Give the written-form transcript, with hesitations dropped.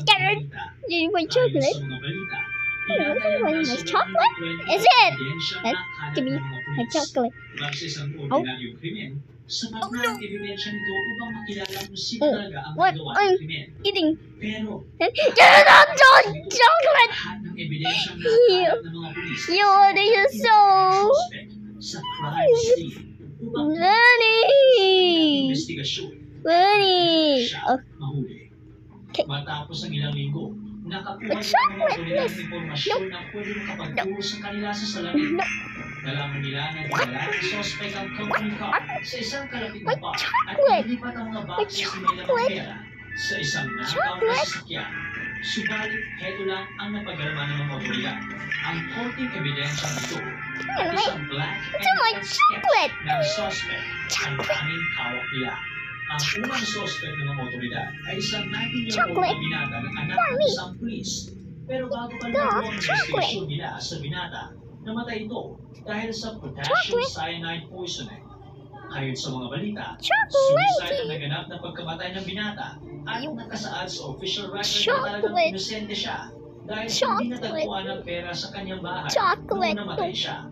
scared. Do you want chocolate? Want my chocolate? Is it? Give me my chocolate. Oh. Oh no. Oh, what? I'm eating. Get out chocolate. You are so funny. Funny. Okay. Matapos ang ilang linggo, nakakuha Chocolate, ng mga please. impormasyon na pwede makapagturo sa kanila sa salamin. Nalaman nila na dinala ng suspect ang company car sa isang kalapit na bar at inilipat ang mga boxes nila ng pera sa isang nakakaw na sasakyan. Subalit, heto lang ang napagalaman ng mga otoridad. Ang konting ebidensya nito at isang black and white sketch ng suspect ang tanging hawak nila. Ang unang suspect ng mga otoridad ay isang 19-year-old na binata ng anak ng isang pulis. Pero bago pa naman ang investigation nila sa binata, namatay ito dahil sa potassium cyanide poisoning. Ayon sa mga balita, suicide ang naganap na pagkamatay ng binata at nakasaad sa official record na talagang inosente siya dahil hindi natagpuan ang pera sa kanyang bahay nung namatay siya.